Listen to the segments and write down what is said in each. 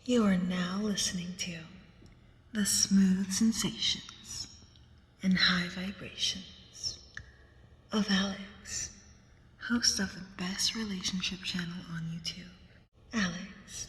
You are now listening to the smooth sensations and high vibrations of Alex, host of the best relationship channel on YouTube. Alex,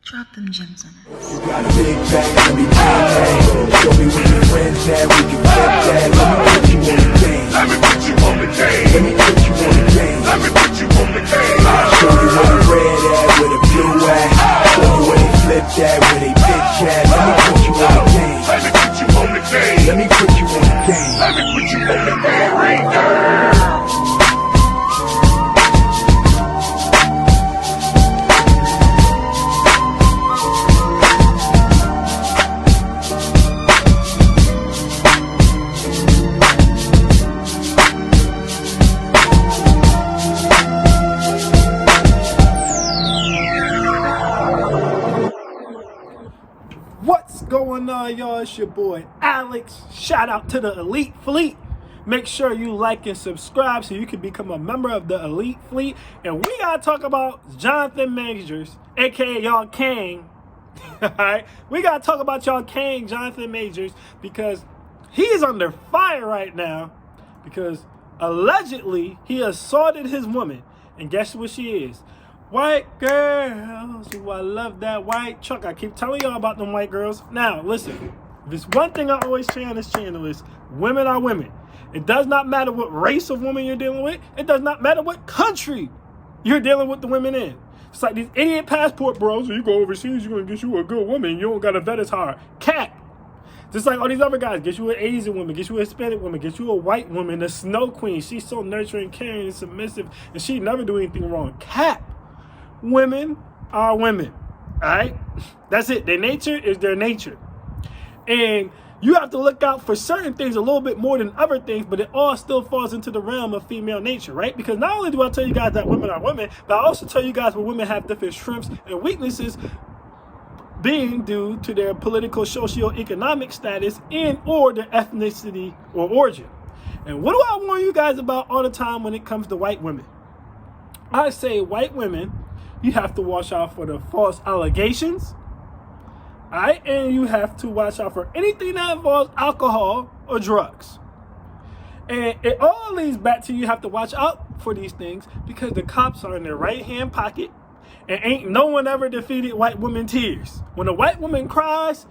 drop them gems on us. You got a big bag, let me bang. Show me where your friends at, we can flip that. Let me put you on the game. Let me put you on the game. Let me put you on the game. Let me put you on the game. Show you where the red at, where the blue at. Show you where they flip that, where they bitch at. Let me put you on the game. Let me put you on the game. Let me put you on the game. Let me put you on the game right there. What's going on, y'all? It's your boy Alex. Shout out to the Elite Fleet. Make sure you like and subscribe so you can become a member of the Elite Fleet. And we gotta talk about Johnathan Majors, aka y'all King. Alright? We gotta talk about y'all King, Johnathan Majors, because he is under fire right now because allegedly he assaulted his woman. And guess what she is? White girls, ooh, I love that white truck. I keep telling y'all about them white girls. Now, listen, there's one thing I always say on this channel is women are women. It does not matter what race of woman you're dealing with. It does not matter what country you're dealing with the women in. It's like these idiot passport bros. You go overseas, you're going to get you a good woman. You don't got to vet as hard. Cat. Just like all these other guys, get you an Asian woman, get you a Hispanic woman, get you a white woman, a snow queen. She's so nurturing, caring, and submissive, and she never do anything wrong. Cat. Women are women, all right? That's it. Their nature is their nature. And you have to look out for certain things a little bit more than other things, but it all still falls into the realm of female nature, right? Because not only do I tell you guys that women are women, but I also tell you guys where women have different strengths and weaknesses being due to their political, socio-economic status and or their ethnicity or origin. And what do I warn you guys about all the time when it comes to white women? I say white women, you have to watch out for the false allegations, all right? And you have to watch out for anything that involves alcohol or drugs. And it all leads back to you have to watch out for these things because the cops are in their right-hand pocket and ain't no one ever defeated white women tears. When a white woman cries,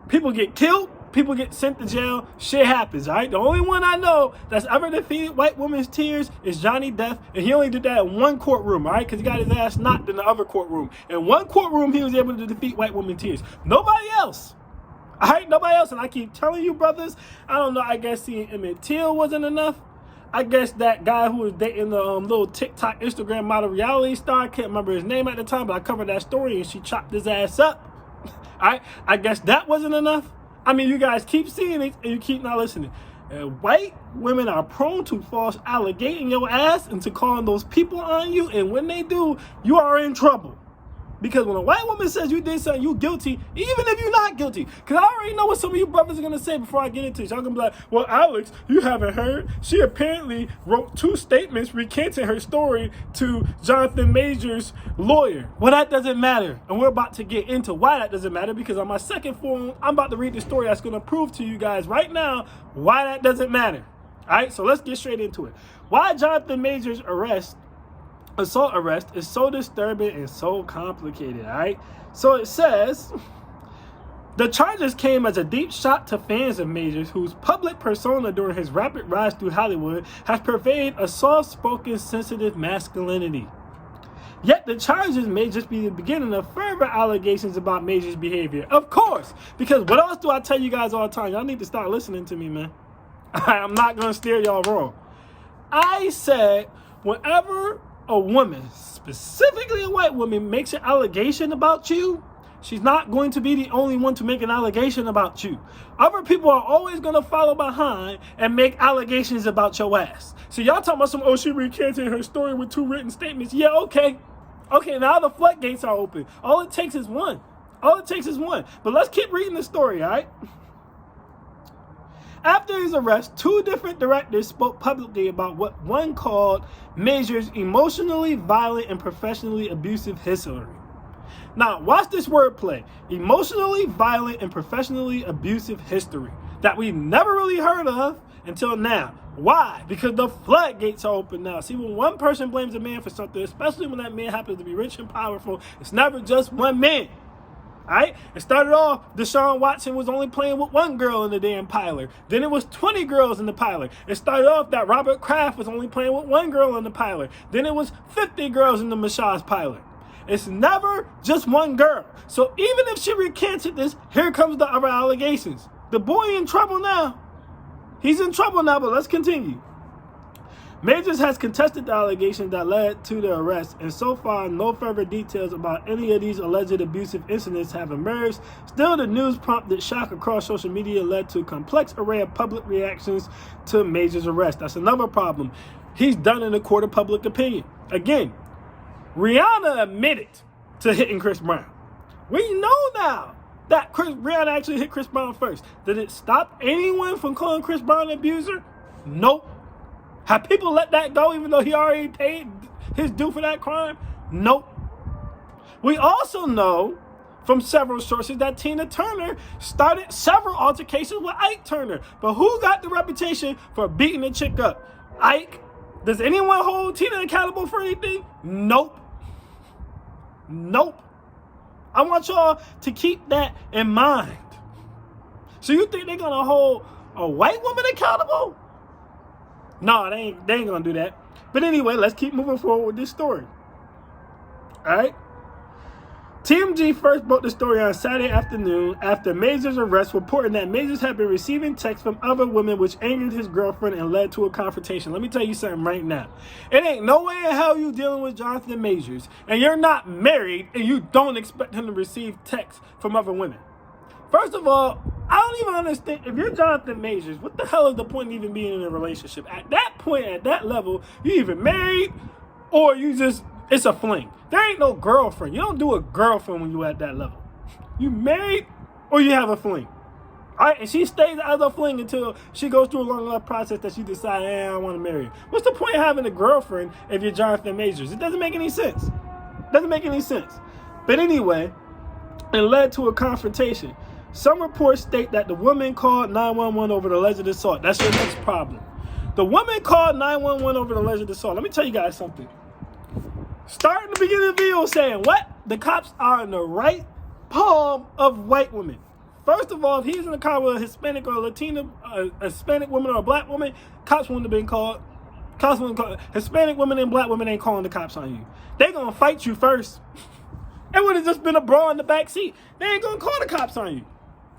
people get killed. People get sent to jail. Shit happens, all right? The only one I know that's ever defeated white women's tears is Johnny Depp, and he only did that in one courtroom, all right? Because he got his ass knocked in the other courtroom. In one courtroom, he was able to defeat white women's tears. Nobody else, all right? Nobody else. And I keep telling you, brothers, I don't know, I guess seeing Emmett Till wasn't enough. I guess that guy who was dating the little TikTok, Instagram model reality star, I can't remember his name at the time, but I covered that story, and she chopped his ass up, all right? I guess that wasn't enough. I mean, you guys keep seeing it and you keep not listening. White women are prone to false allegating your ass and to calling those people on you. And when they do, you are in trouble. Because when a white woman says you did something, you guilty, even if you're not guilty. Because I already know what some of you brothers are going to say before I get into it. Y'all going to be like, well, Alex, you haven't heard. She apparently wrote 2 statements recanting her story to Johnathan Majors' lawyer. Well, that doesn't matter. And we're about to get into why that doesn't matter. Because on my second phone, I'm about to read the story that's going to prove to you guys right now why that doesn't matter. All right, so let's get straight into it. Why Johnathan Majors' assault arrest is so disturbing and so complicated, all right? So it says, the charges came as a deep shock to fans of Majors, whose public persona during his rapid rise through Hollywood has pervaded a soft-spoken, sensitive masculinity. Yet the charges may just be the beginning of further allegations about Majors' behavior. Of course, because what else do I tell you guys all the time? Y'all need to start listening to me, man. I'm not going to steer y'all wrong. I said, whenever a woman, specifically a white woman, makes an allegation about you, she's not going to be the only one to make an allegation about you. Other people are always going to follow behind and make allegations about your ass. So y'all talking about some, oh, she recanted her story with 2 written statements. Yeah, okay. Okay, now the floodgates are open. All it takes is one. All it takes is one. But let's keep reading the story, all right? After his arrest, 2 different directors spoke publicly about what one called Majors' emotionally violent and professionally abusive history. Now, watch this wordplay. Emotionally violent and professionally abusive history that we never really heard of until now. Why? Because the floodgates are open now. See, when one person blames a man for something, especially when that man happens to be rich and powerful, it's never just one man. All right? It started off, Deshaun Watson was only playing with one girl in the damn pilot. Then it was 20 girls in the pilot. It started off that Robert Kraft was only playing with one girl in the pilot. Then it was 50 girls in the Massage pilot. It's never just one girl. So even if she recanted this, here comes the other allegations. The boy in trouble now. He's in trouble now, but let's continue. Majors has contested the allegations that led to the arrest, and so far no further details about any of these alleged abusive incidents have emerged. Still, the news prompted shock across social media led to a complex array of public reactions to Majors' arrest. That's another problem. He's done in the court of public opinion. Again, Rihanna admitted to hitting Chris Brown. We know now that Rihanna actually hit Chris Brown first. Did it stop anyone from calling Chris Brown an abuser? Nope. Have people let that go even though he already paid his due for that crime? Nope. We also know from several sources that Tina Turner started several altercations with Ike Turner. But who got the reputation for beating a chick up? Ike? Does anyone hold Tina accountable for anything? Nope. Nope. I want y'all to keep that in mind. So you think they're going to hold a white woman accountable? No, they ain't going to do that. But anyway, let's keep moving forward with this story. All right? TMZ first broke the story on Saturday afternoon after Majors' arrest, reporting that Majors had been receiving texts from other women which angered his girlfriend and led to a confrontation. Let me tell you something right now. It ain't no way in hell you dealing with Johnathan Majors and you're not married and you don't expect him to receive texts from other women. First of all, I don't even understand. If you're Johnathan Majors, what the hell is the point of even being in a relationship? At that point, at that level, you either married or you just, it's a fling. There ain't no girlfriend. You don't do a girlfriend when you at that level. You married or you have a fling. All right, and she stays as a fling until she goes through a long enough process that she decides, I don't want to marry you. What's the point of having a girlfriend if you're Johnathan Majors? It doesn't make any sense. It doesn't make any sense. But anyway, it led to a confrontation. Some reports state that the woman called 911 over the alleged assault. That's your next problem. The woman called 911 over the alleged assault. Let me tell you guys something. Starting the beginning of the video saying, what? The cops are in the right palm of white women. First of all, if he's in the car with a Hispanic or a Latina, a Hispanic woman or a black woman, cops wouldn't have been called. Cops wouldn't call. Hispanic women and black women ain't calling the cops on you. They gonna fight you first. It would have just been a brawl in the back seat. They ain't gonna call the cops on you.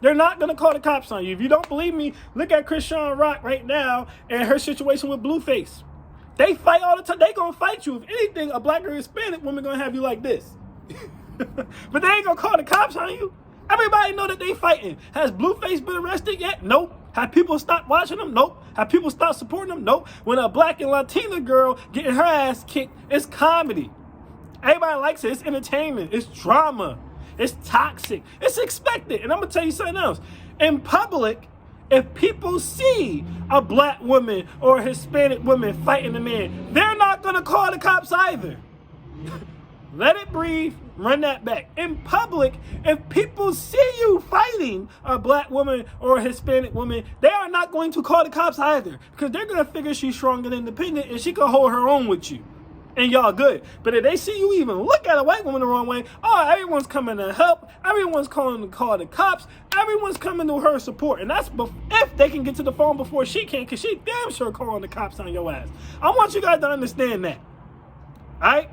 They're not going to call the cops on you. If you don't believe me, look at Krishan Rock right now and her situation with Blueface. They fight all the time. They going to fight you. If anything, a black or Hispanic woman going to have you like this. But they ain't going to call the cops on you. Everybody know that they fighting. Has Blueface been arrested yet? Nope. Have people stopped watching them? Nope. Have people stopped supporting them? Nope. When a black and Latina girl getting her ass kicked, it's comedy. Everybody likes it. It's entertainment. It's drama. It's toxic. It's expected. And I'm going to tell you something else. In public, if people see a black woman or a Hispanic woman fighting a man, they're not going to call the cops either. Let it breathe. Run that back. In public, if people see you fighting a black woman or a Hispanic woman, they are not going to call the cops either. Because they're going to figure she's strong and independent and she can hold her own with you. And y'all good. But if they see you even look at a white woman the wrong way, oh, everyone's coming to help. Everyone's calling to call the cops. Everyone's coming to her support. And that's if they can get to the phone before she can, because she damn sure calling the cops on your ass. I want you guys to understand that. All right?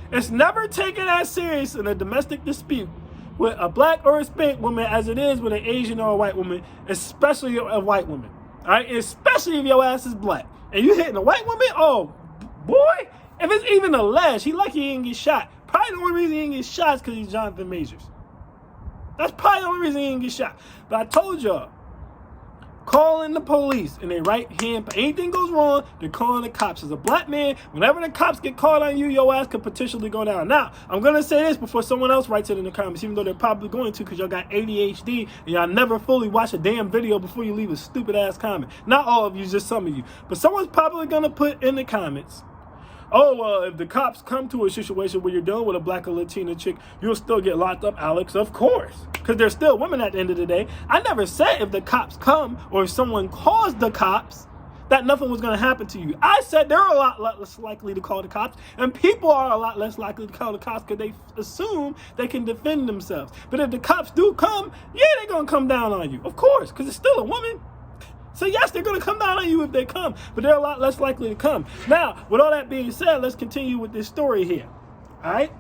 It's never taken as serious in a domestic dispute with a black or Hispanic woman as it is with an Asian or a white woman, especially a white woman. All right? Especially if your ass is black. And you hitting a white woman? Oh, boy. If it's even alleged, he lucky he didn't get shot. Probably the only reason he didn't get shot is because he's Johnathan Majors. That's probably the only reason he didn't get shot. But I told y'all, calling the police in their right hand. If anything goes wrong, they're calling the cops. As a black man, whenever the cops get called on you, your ass could potentially go down. Now, I'm going to say this before someone else writes it in the comments, even though they're probably going to because y'all got ADHD and y'all never fully watch a damn video before you leave a stupid ass comment. Not all of you, just some of you. But someone's probably going to put in the comments, oh, well, if the cops come to a situation where you're dealing with a black or Latina chick, you'll still get locked up, Alex. Of course, because they're still women at the end of the day. I never said if the cops come or if someone calls the cops that nothing was going to happen to you. I said they're a lot less likely to call the cops, and people are a lot less likely to call the cops because they assume they can defend themselves. But if the cops do come, yeah, they're going to come down on you, of course, because it's still a woman. So yes, they're going to come down on you if they come, but they're a lot less likely to come. Now, with all that being said, let's continue with this story here. All right?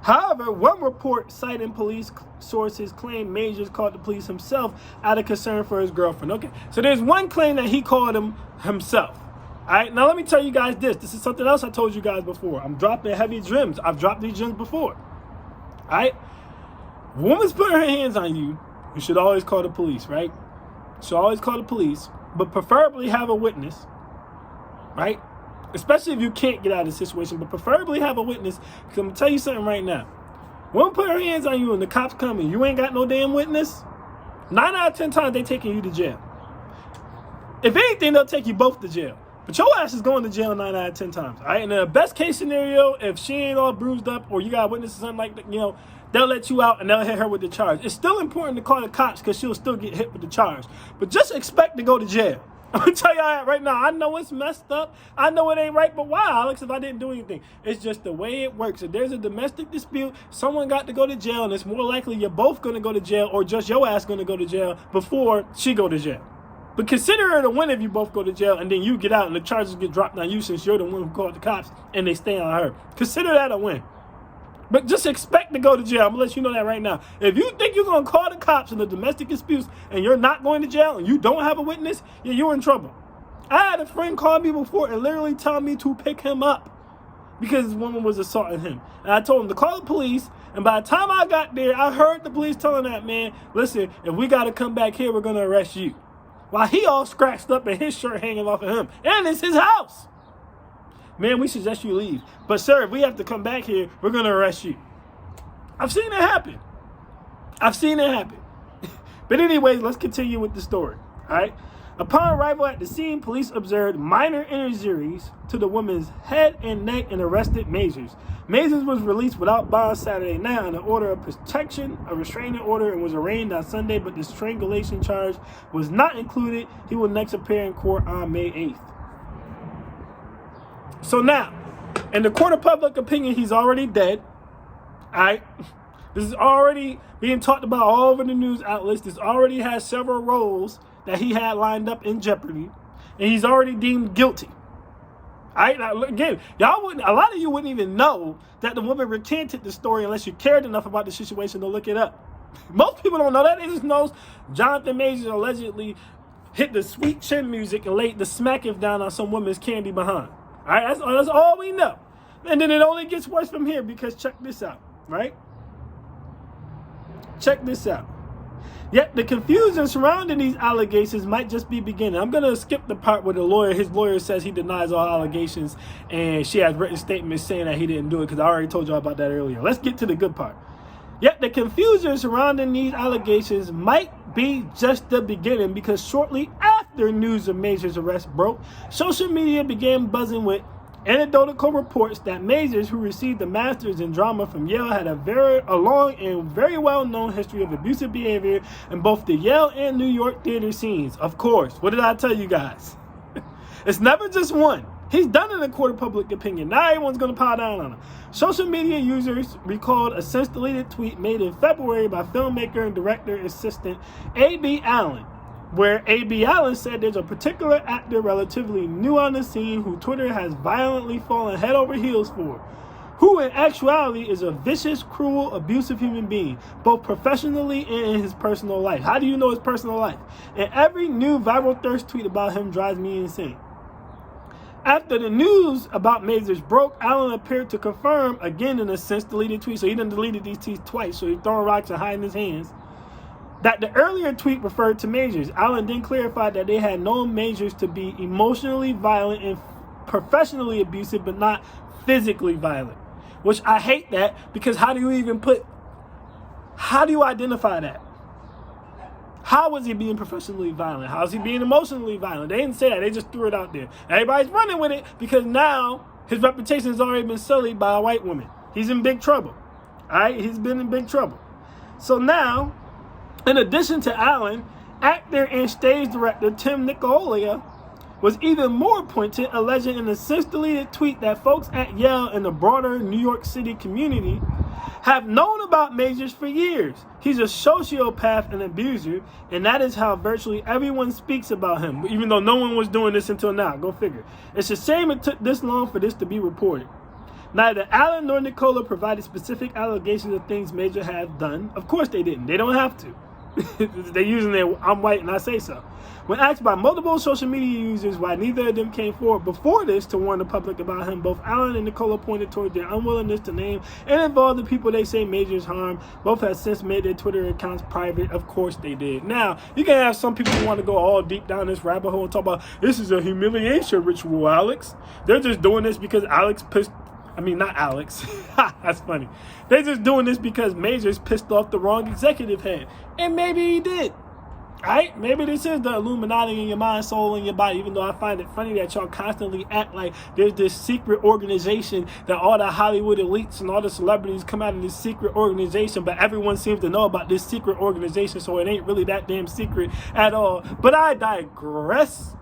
However, one report citing police sources claimed Majors called the police himself out of concern for his girlfriend. Okay, so there's one claim that he called him himself. All right, now let me tell you guys this. This is something else I told you guys before. I'm dropping heavy gems. I've dropped these gems before. All right? If a woman's putting her hands on you, you should always call the police, right? You should always call the police, but preferably have a witness, right? Especially if you can't get out of the situation, but preferably have a witness. Because I'm going to tell you something right now. Woman put her hands on you and the cops come and you ain't got no damn witness, 9 out of 10 times they taking you to jail. If anything, they'll take you both to jail. But your ass is going to jail 9 out of 10 times. All right? And in the best case scenario, if she ain't all bruised up or you got a witness or something like that, you know, they'll let you out and they'll hit her with the charge. It's still important to call the cops because she'll still get hit with the charge. But just expect to go to jail. I'm going to tell y'all that right now. I know it's messed up. I know it ain't right, but why, Alex, if I didn't do anything? It's just the way it works. If there's a domestic dispute, someone got to go to jail, and it's more likely you're both going to go to jail or just your ass going to go to jail before she go to jail. But consider it a win if you both go to jail and then you get out and the charges get dropped on you since you're the one who called the cops and they stay on her. Consider that a win. But just expect to go to jail. I'm going to let you know that right now. If you think you're going to call the cops in the domestic disputes and you're not going to jail and you don't have a witness, yeah, you're in trouble. I had a friend call me before and literally tell me to pick him up because this woman was assaulting him. And I told him to call the police. And by the time I got there, I heard the police telling that man, listen, if we got to come back here, we're going to arrest you. While he all scratched up and his shirt hanging off of him. And it's his house. Man, we suggest you leave. But, sir, if we have to come back here, we're going to arrest you. I've seen it happen. But anyways, let's continue with the story. All right? Upon arrival at the scene, police observed minor injuries to the woman's head and neck and arrested Majors. Majors was released without bond Saturday night on an order of protection, a restraining order, and was arraigned on Sunday, but the strangulation charge was not included. He will next appear in court on May 8th. So now, in the court of public opinion, he's already dead. All right? This is already being talked about all over the news outlets. This already has several roles that he had lined up in jeopardy. And he's already deemed guilty. All right? Now, again, a lot of you wouldn't even know that the woman recanted the story unless you cared enough about the situation to look it up. Most people don't know that. They just know Johnathan Majors allegedly hit the sweet chin music and laid the smackers down on some woman's candy behind. All right, that's all we know. And then it only gets worse from here because check this out, right? Check this out. Yet the confusion surrounding these allegations might just be beginning. I'm going to skip the part where his lawyer says he denies all allegations and she has written statements saying that he didn't do it because I already told y'all about that earlier. Let's get to the good part. Yet the confusion surrounding these allegations might be just the beginning because shortly after news of Majors' arrest broke, social media began buzzing with anecdotal reports that Majors, who received a master's in drama from Yale, had a long and very well-known history of abusive behavior in both the Yale and New York theater scenes. Of course, what did I tell you guys? It's never just one. He's done it in the court of public opinion. Now everyone's going to pile down on him. Social media users recalled a since-deleted tweet made in February by filmmaker and director assistant A.B. Allen, where A.B. Allen said there's a particular actor relatively new on the scene who Twitter has violently fallen head over heels for, who in actuality is a vicious, cruel, abusive human being, both professionally and in his personal life. How do you know his personal life? And every new viral thirst tweet about him drives me insane. After the news about Majors broke, Allen appeared to confirm, again in a since-deleted tweet, so he done deleted these tweets twice, so he's throwing rocks and hiding his hands, that the earlier tweet referred to Majors. Allen then clarified that they had known Majors to be emotionally violent and professionally abusive, but not physically violent. Which I hate that, because how do you identify that? How was he being professionally violent? How is he being emotionally violent? They didn't say that. They just threw it out there. Everybody's running with it because now his reputation has already been sullied by a white woman. He's in big trouble. All right? He's been in big trouble. So now, in addition to Allen, actor and stage director Tim Nicolia was even more pointed, alleging in a since-deleted tweet that folks at Yale and the broader New York City community have known about Majors for years. He's a sociopath and abuser, and that is how virtually everyone speaks about him, even though no one was doing this until now. Go figure. It's a shame it took this long for this to be reported. Neither Allen nor Nicola provided specific allegations of things Major has done. Of course they didn't. They don't have to. They're using their "I'm white and I say so." When asked by multiple social media users why neither of them came forward before this to warn the public about him, both Allen and Nicola pointed toward their unwillingness to name and involve the people they say Majors harm. Both have since made their Twitter accounts private. Of course they did. Now, you can have some people who want to go all deep down this rabbit hole and talk about this is a humiliation ritual, Alex. They're just doing this because Alex pissed. I mean, not Alex. That's funny. They're just doing this because Majors pissed off the wrong executive head. And maybe he did. Right? Maybe this is the Illuminati in your mind, soul, and your body, even though I find it funny that y'all constantly act like there's this secret organization that all the Hollywood elites and all the celebrities come out of this secret organization, but everyone seems to know about this secret organization, so it ain't really that damn secret at all. But I digress.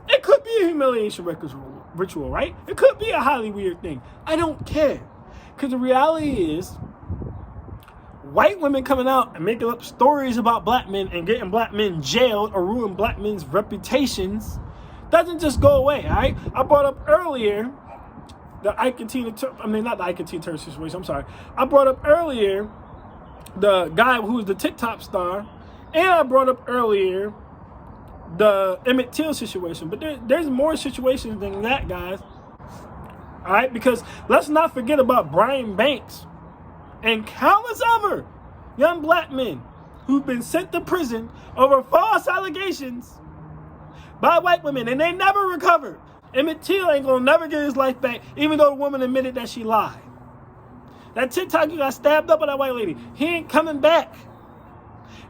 It could be a humiliation ritual, right? It could be a highly weird thing. I don't care. Because the reality is, white women coming out and making up stories about black men and getting black men jailed or ruining black men's reputations doesn't just go away, all right? I brought up earlier the Ike and Tina Turner, not the Ike and Tina Turner situation, I'm sorry. I brought up earlier the guy who was the TikTok star, and I brought up earlier the Emmett Till situation. But there's more situations than that, guys. All right? Because let's not forget about Brian Banks and countless other young black men who've been sent to prison over false allegations by white women, and they never recovered. Emmett Till ain't gonna never get his life back, even though the woman admitted that she lied. That TikTok, you got stabbed up by that white lady. He ain't coming back.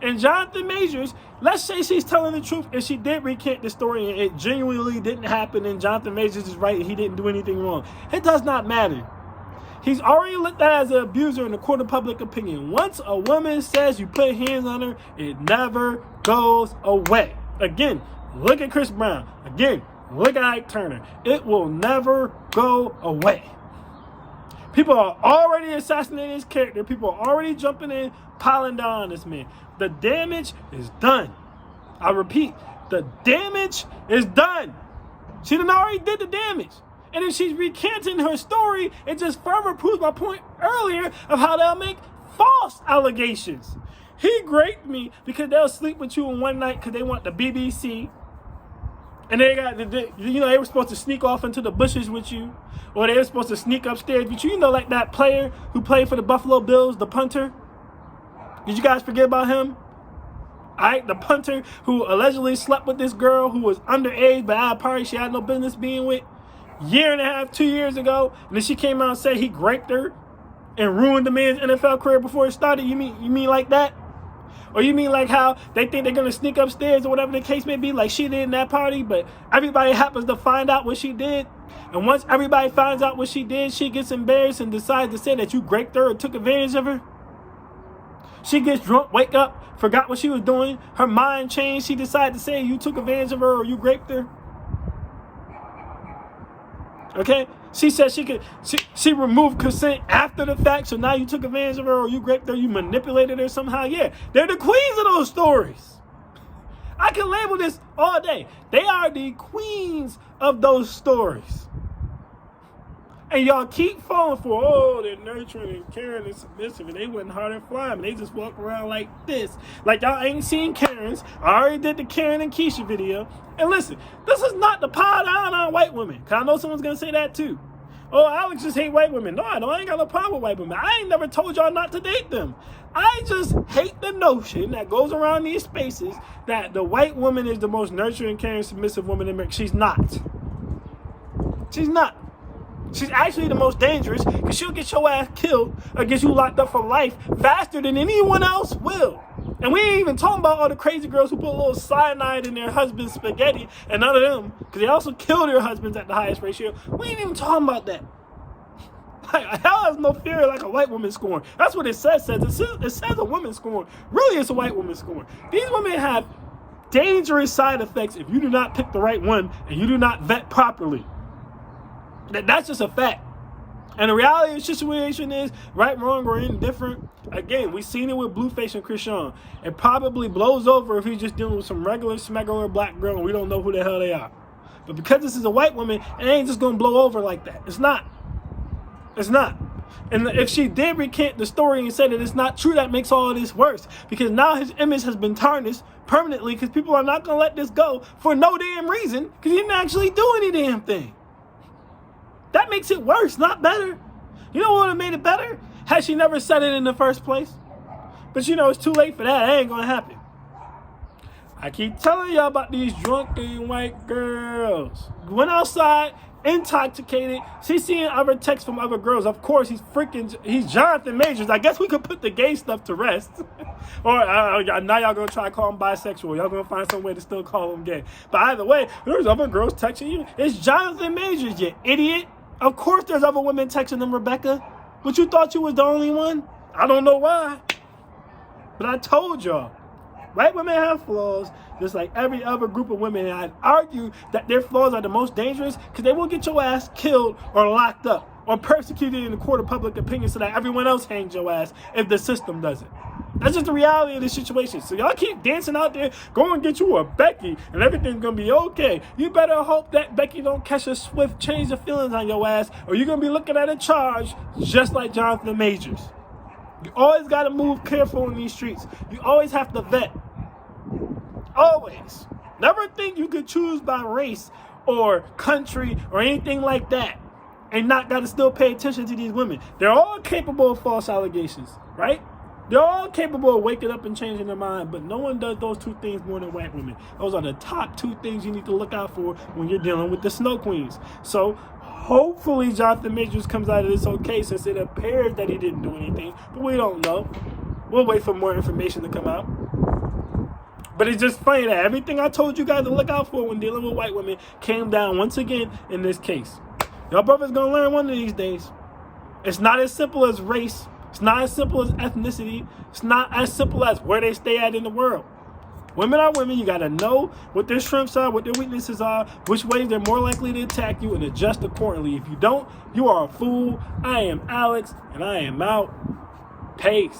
And Johnathan Majors, let's say she's telling the truth and she did recant the story and it genuinely didn't happen and Johnathan Majors is right and he didn't do anything wrong. It does not matter. He's already looked at as an abuser in the court of public opinion. Once a woman says you put hands on her, it never goes away. Again, look at Chris Brown. Again, look at Ike Turner. It will never go away. People are already assassinating his character. People are already jumping in, piling down on this man. The damage is done. I repeat, the damage is done. She done already did the damage. And if she's recanting her story, it just further proves my point earlier of how they'll make false allegations. He raped me because they'll sleep with you in one night because they want the BBC. And they were supposed to sneak off into the bushes with you. Or they were supposed to sneak upstairs with you. You know, like that player who played for the Buffalo Bills, the punter. Did you guys forget about him? Alright, the punter who allegedly slept with this girl who was underage, but at a party she had no business being with. Year and a half, 2 years ago. And then she came out and said he raped her and ruined the man's NFL career before it started. You mean like that? Or you mean like how they think they're going to sneak upstairs or whatever the case may be, like she did in that party, but everybody happens to find out what she did. And once everybody finds out what she did, she gets embarrassed and decides to say that you raped her or took advantage of her. She gets drunk, wake up, forgot what she was doing. Her mind changed. She decided to say you took advantage of her or you raped her. Okay? She said she removed consent after the fact, so now you took advantage of her or you raped her, you manipulated her somehow. Yeah, they're the queens of those stories. I can label this all day. They are the queens of those stories. And y'all keep falling for, they're nurturing and caring and submissive, and they went hard and flying. They just walk around like this. Like y'all ain't seen Karen's. I already did the Karen and Keisha video. And listen, this is not the pod down on white women. Because I know someone's going to say that too. Oh, Alex just hate white women. No, I don't. I ain't got no problem with white women. I ain't never told y'all not to date them. I just hate the notion that goes around these spaces that the white woman is the most nurturing, caring, submissive woman in America. She's not. She's not. She's actually the most dangerous because she'll get your ass killed or get you locked up for life faster than anyone else will. And we ain't even talking about all the crazy girls who put a little cyanide in their husband's spaghetti, and none of them, because they also kill their husbands at the highest ratio. We ain't even talking about that. Like, hell has no fear like a white woman scorn. That's what it says. It says a woman scorn. Really, it's a white woman scorn. These women have dangerous side effects if you do not pick the right one and you do not vet properly. That's just a fact. And the reality of the situation is, right, wrong, or indifferent, again, we've seen it with Blueface and Krishan. It probably blows over if he's just dealing with some regular, smuggler black girl and we don't know who the hell they are. But because this is a white woman, it ain't just going to blow over like that. It's not. It's not. And if she did recant the story and say that it's not true, that makes all of this worse. Because now his image has been tarnished permanently because people are not going to let this go for no damn reason because he didn't actually do any damn thing. That makes it worse, not better. You know what would have made it better? Had she never said it in the first place. But you know, it's too late for that. That ain't going to happen. I keep telling y'all about these drunken white girls. Went outside, intoxicated. She's seeing other texts from other girls. Of course, he's Johnathan Majors. I guess we could put the gay stuff to rest. Or now y'all going to try to call him bisexual. Y'all going to find some way to still call him gay. But either way, there's other girls texting you. It's Johnathan Majors, you idiot. Of course there's other women texting them, Rebecca. But you thought you was the only one? I don't know why. But I told y'all. White women have flaws, just like every other group of women. And I'd argue that their flaws are the most dangerous because they will get your ass killed or locked up or persecuted in the court of public opinion so that everyone else hangs your ass if the system doesn't. That's just the reality of the situation. So y'all keep dancing out there, go and get you a Becky, and everything's going to be okay. You better hope that Becky don't catch a swift change of feelings on your ass, or you're going to be looking at a charge just like Johnathan Majors. You always got to move careful in these streets. You always have to vet. Always. Never think you could choose by race or country or anything like that and not got to still pay attention to these women. They're all capable of false allegations, right? They're all capable of waking up and changing their mind, but no one does those two things more than white women. Those are the top two things you need to look out for when you're dealing with the snow queens. So hopefully Johnathan Majors comes out of this okay, since it appears that he didn't do anything, but we don't know. We'll wait for more information to come out. But it's just funny that everything I told you guys to look out for when dealing with white women came down once again in this case. Your brother's going to learn one of these days. It's not as simple as race. It's not as simple as ethnicity. It's not as simple as where they stay at in the world. Women are women. You got to know what their strengths are, what their weaknesses are, which ways they're more likely to attack you, and adjust accordingly. If you don't, you are a fool. I am Alex, and I am out. Peace.